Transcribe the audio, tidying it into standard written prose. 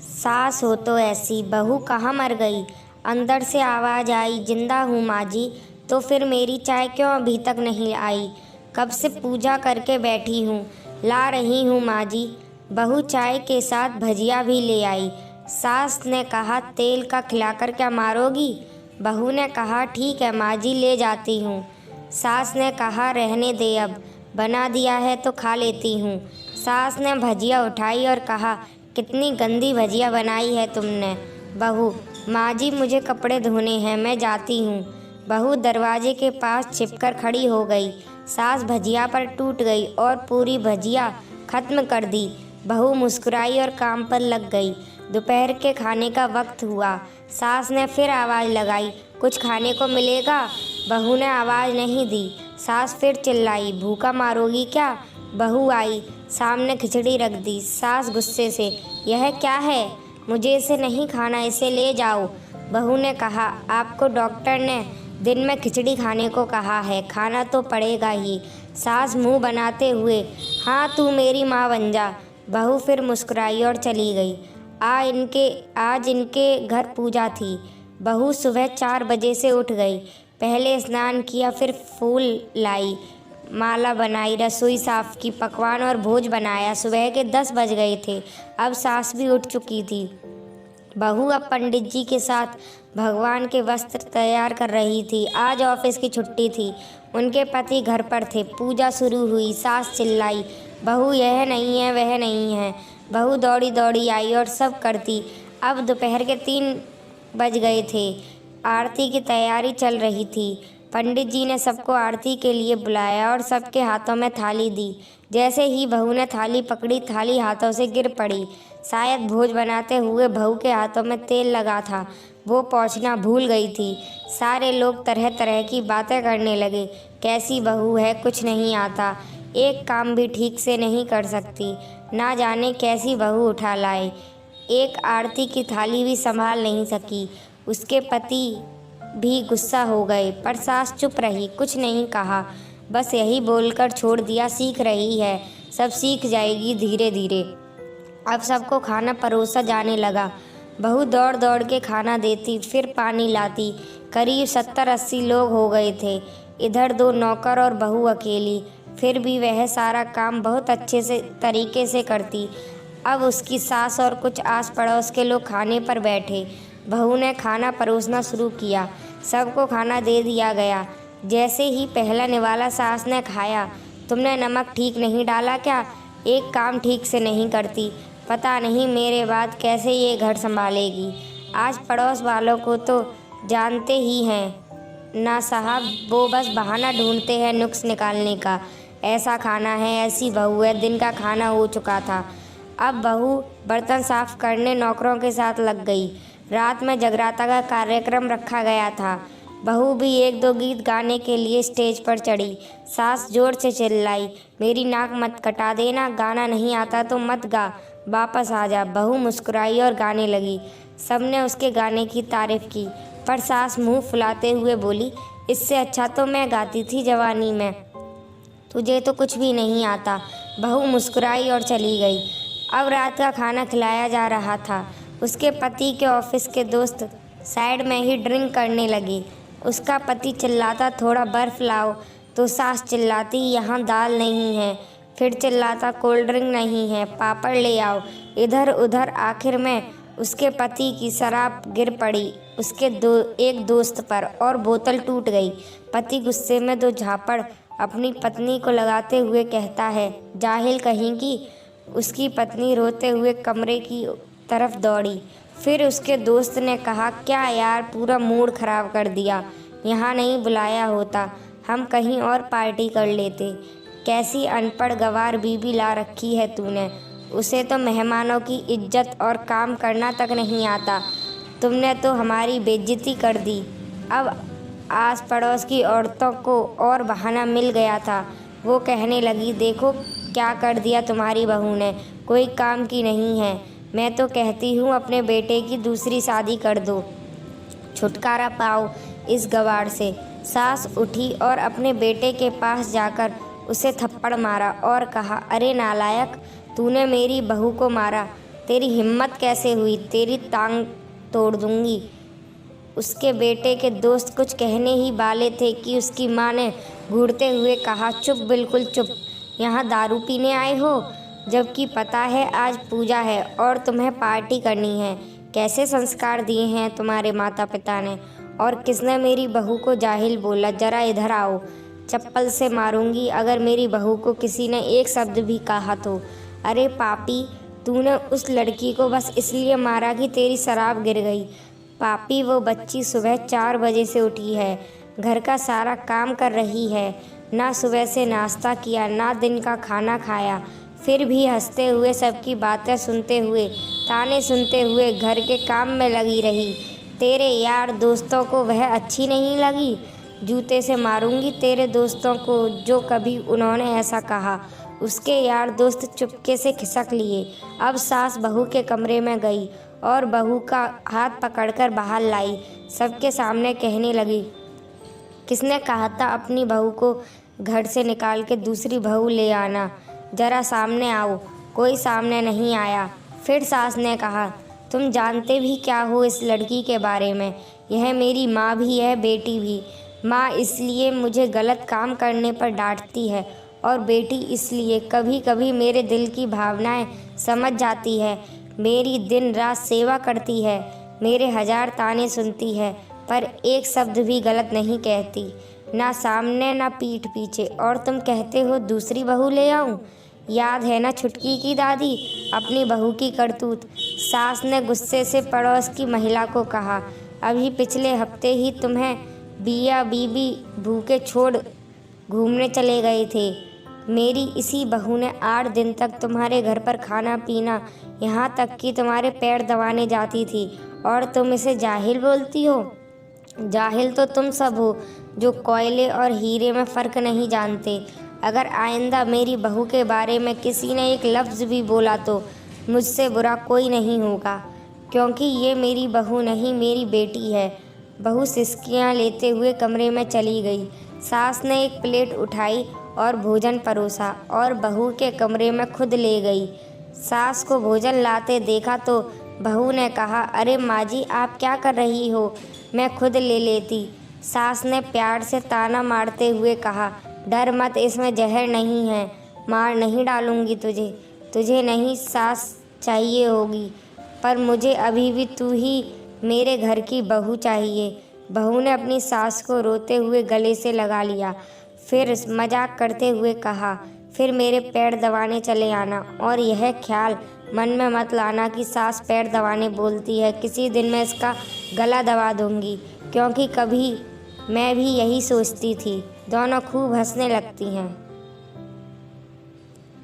सास हो तो ऐसी, बहू कहाँ मर गई। अंदर से आवाज़ आई, जिंदा हूँ माँ जी। तो फिर मेरी चाय क्यों अभी तक नहीं आई। कब से पूजा करके बैठी हूँ, ला रही हूँ माँ जी। बहू चाय के साथ भजिया भी ले आई। सास ने कहा, तेल का खिलाकर क्या मारोगी। बहू ने कहा, ठीक है माँ जी, ले जाती हूँ। सास ने कहा, रहने दे, अब बना दिया है तो खा लेती हूँ। सास ने भजिया उठाई और कहा, कितनी गंदी भजिया बनाई है तुमने। बहू, माँ जी मुझे कपड़े धोने हैं, मैं जाती हूँ। बहू दरवाजे के पास छिपकर खड़ी हो गई। सास भजिया पर टूट गई और पूरी भजिया खत्म कर दी। बहू मुस्कुराई और काम पर लग गई। दोपहर के खाने का वक्त हुआ। सास ने फिर आवाज़ लगाई, कुछ खाने को मिलेगा। बहू ने आवाज़ नहीं दी। सास फिर चिल्लाई, भूखा मारोगी क्या। बहू आई, सामने खिचड़ी रख दी। सास गुस्से से, यह क्या है, मुझे इसे नहीं खाना, इसे ले जाओ। बहू ने कहा, आपको डॉक्टर ने दिन में खिचड़ी खाने को कहा है, खाना तो पड़ेगा ही। सास मुंह बनाते हुए, हाँ तू मेरी माँ बन जा। बहू फिर मुस्कुराई और चली गई। आज इनके घर पूजा थी। बहू सुबह 4 बजे से उठ गई। पहले स्नान किया, फिर फूल लाई, माला बनाई, रसोई साफ की, पकवान और भोज बनाया। सुबह के 10 बज गए थे। अब सास भी उठ चुकी थी। बहू अब पंडित जी के साथ भगवान के वस्त्र तैयार कर रही थी। आज ऑफिस की छुट्टी थी। उनके पति घर पर थे। पूजा शुरू हुई। सास चिल्लाई, बहू यह नहीं है, वह नहीं है। बहू दौड़ी दौड़ी आई और सब करती। अब दोपहर के 3 बज गए थे। आरती की तैयारी चल रही थी। पंडित जी ने सबको आरती के लिए बुलाया और सबके हाथों में थाली दी। जैसे ही बहू ने थाली पकड़ी, थाली हाथों से गिर पड़ी। शायद भोज बनाते हुए बहू के हाथों में तेल लगा था, वो पोंछना भूल गई थी। सारे लोग तरह तरह की बातें करने लगे। कैसी बहू है, कुछ नहीं आता, एक काम भी ठीक से नहीं कर सकती, ना जाने कैसी बहू उठा लाए, एक आरती की थाली भी संभाल नहीं सकी। उसके पति भी गुस्सा हो गए, पर सास चुप रही, कुछ नहीं कहा, बस यही बोलकर छोड़ दिया, सीख रही है, सब सीख जाएगी धीरे धीरे। अब सबको खाना परोसा जाने लगा। बहू दौड़ दौड़ के खाना देती, फिर पानी लाती। करीब 70-80 लोग हो गए थे। इधर 2 नौकर और बहू अकेली। फिर भी वह सारा काम बहुत अच्छे से तरीके से करती। अब उसकी सास और कुछ आस पड़ोस के लोग खाने पर बैठे। बहू ने खाना परोसना शुरू किया। सबको खाना दे दिया गया। जैसे ही पहला निवाला सास ने खाया, तुमने नमक ठीक नहीं डाला क्या, एक काम ठीक से नहीं करती, पता नहीं मेरे बाद कैसे ये घर संभालेगी। आज पड़ोस वालों को तो जानते ही हैं ना साहब, वो बस बहाना ढूंढते हैं नुक्स निकालने का। ऐसा खाना है, ऐसी बहू है, दिन का खाना हो चुका था। अब बहू बर्तन साफ करने नौकरों के साथ लग गई। रात में जगराता का कार्यक्रम रखा गया था। बहू भी 1-2 गीत गाने के लिए स्टेज पर चढ़ी। सास जोर से चिल्लाई, मेरी नाक मत कटा देना, गाना नहीं आता तो मत गा, वापस आ जा। बहू मुस्कुराई और गाने लगी। सबने उसके गाने की तारीफ की, पर सास मुंह फुलाते हुए बोली, इससे अच्छा तो मैं गाती थी जवानी में, तुझे तो कुछ भी नहीं आता। बहू मुस्कुराई और चली गई। अब रात का खाना खिलाया जा रहा था। उसके पति के ऑफिस के दोस्त साइड में ही ड्रिंक करने लगे। उसका पति चिल्लाता, थोड़ा बर्फ़ लाओ, तो सास चिल्लाती, यहाँ दाल नहीं है। फिर चिल्लाता, कोल्ड ड्रिंक नहीं है, पापड़ ले आओ। इधर उधर आखिर में उसके पति की शराब गिर पड़ी उसके एक दोस्त पर और बोतल टूट गई। पति गुस्से में 2 झापड़ अपनी पत्नी को लगाते हुए कहता है, जाहिल कहीं की। उसकी पत्नी रोते हुए कमरे की तरफ दौड़ी। फिर उसके दोस्त ने कहा, क्या यार, पूरा मूड खराब कर दिया, यहाँ नहीं बुलाया होता, हम कहीं और पार्टी कर लेते। कैसी अनपढ़ गंवार बीबी ला रखी है तूने, उसे तो मेहमानों की इज्जत और काम करना तक नहीं आता, तुमने तो हमारी बेइज्जती कर दी। अब आस पड़ोस की औरतों को और बहाना मिल गया था। वो कहने लगी, देखो क्या कर दिया तुम्हारी बहू ने, कोई काम की नहीं है। मैं तो कहती हूँ अपने बेटे की दूसरी शादी कर दो, छुटकारा पाओ इस गवार से। सास उठी और अपने बेटे के पास जाकर उसे थप्पड़ मारा और कहा, अरे नालायक, तूने मेरी बहू को मारा, तेरी हिम्मत कैसे हुई, तेरी टांग तोड़ दूंगी। उसके बेटे के दोस्त कुछ कहने ही वाले थे कि उसकी माँ ने घूरते हुए कहा, चुप, बिल्कुल चुप। यहाँ दारू पीने आए हो, जबकि पता है आज पूजा है और तुम्हें पार्टी करनी है। कैसे संस्कार दिए हैं तुम्हारे माता पिता ने। और किसने मेरी बहू को जाहिल बोला? जरा इधर आओ, चप्पल से मारूंगी अगर मेरी बहू को किसी ने एक शब्द भी कहा तो। अरे पापी, तूने उस लड़की को बस इसलिए मारा कि तेरी शराब गिर गई। पापी, वो बच्ची सुबह 4 बजे से उठी है, घर का सारा काम कर रही है, ना सुबह से नाश्ता किया, ना दिन का खाना खाया, फिर भी हंसते हुए, सबकी बातें सुनते हुए, ताने सुनते हुए घर के काम में लगी रही। तेरे यार दोस्तों को वह अच्छी नहीं लगी? जूते से मारूंगी तेरे दोस्तों को जो कभी उन्होंने ऐसा कहा। उसके यार दोस्त चुपके से खिसक लिए। अब सास बहू के कमरे में गई और बहू का हाथ पकड़कर बाहर लाई। सबके सामने कहने लगी, किसने कहा था अपनी बहू को घर से निकाल के दूसरी बहू ले आना? जरा सामने आओ। कोई सामने नहीं आया। फिर सास ने कहा, तुम जानते भी क्या हो इस लड़की के बारे में? यह मेरी माँ भी है, बेटी भी। माँ इसलिए मुझे गलत काम करने पर डांटती है और बेटी इसलिए कभी कभी मेरे दिल की भावनाएं समझ जाती है। मेरी दिन रात सेवा करती है, मेरे 1000 ताने सुनती है, पर एक शब्द भी गलत नहीं कहती, ना सामने ना पीठ पीछे। और तुम कहते हो दूसरी बहू ले आऊं? याद है ना छुटकी की दादी, अपनी बहू की करतूत। सास ने गुस्से से पड़ोस की महिला को कहा, अभी पिछले हफ्ते ही तुम्हें बिया बीबी भूखे छोड़ घूमने चले गए थे। मेरी इसी बहू ने 8 दिन तक तुम्हारे घर पर खाना पीना, यहाँ तक कि तुम्हारे पैर दबाने जाती थी, और तुम इसे जाहिल बोलती हो? जाहिल तो तुम सब हो जो कोयले और हीरे में फ़र्क नहीं जानते। अगर आइंदा मेरी बहू के बारे में किसी ने एक लफ्ज़ भी बोला तो मुझसे बुरा कोई नहीं होगा, क्योंकि ये मेरी बहू नहीं, मेरी बेटी है। बहू सिसकियाँ लेते हुए कमरे में चली गई। सास ने एक प्लेट उठाई और भोजन परोसा और बहू के कमरे में खुद ले गई। सास को भोजन लाते देखा तो बहू ने कहा, अरे माँ जी, आप क्या कर रही हो? मैं खुद ले लेती। सास ने प्यार से ताना मारते हुए कहा, डर मत, इसमें जहर नहीं है, मार नहीं डालूंगी तुझे। तुझे नहीं सास चाहिए होगी, पर मुझे अभी भी तू ही मेरे घर की बहू चाहिए। बहू ने अपनी सास को रोते हुए गले से लगा लिया, फिर मजाक करते हुए कहा, फिर मेरे पैर दबाने चले आना, और यह ख्याल मन में मत लाना कि सास पैर दबाने बोलती है। किसी दिन मैं इसका गला दबा दूंगी, क्योंकि कभी मैं भी यही सोचती थी। दोनों खूब हंसने लगती हैं।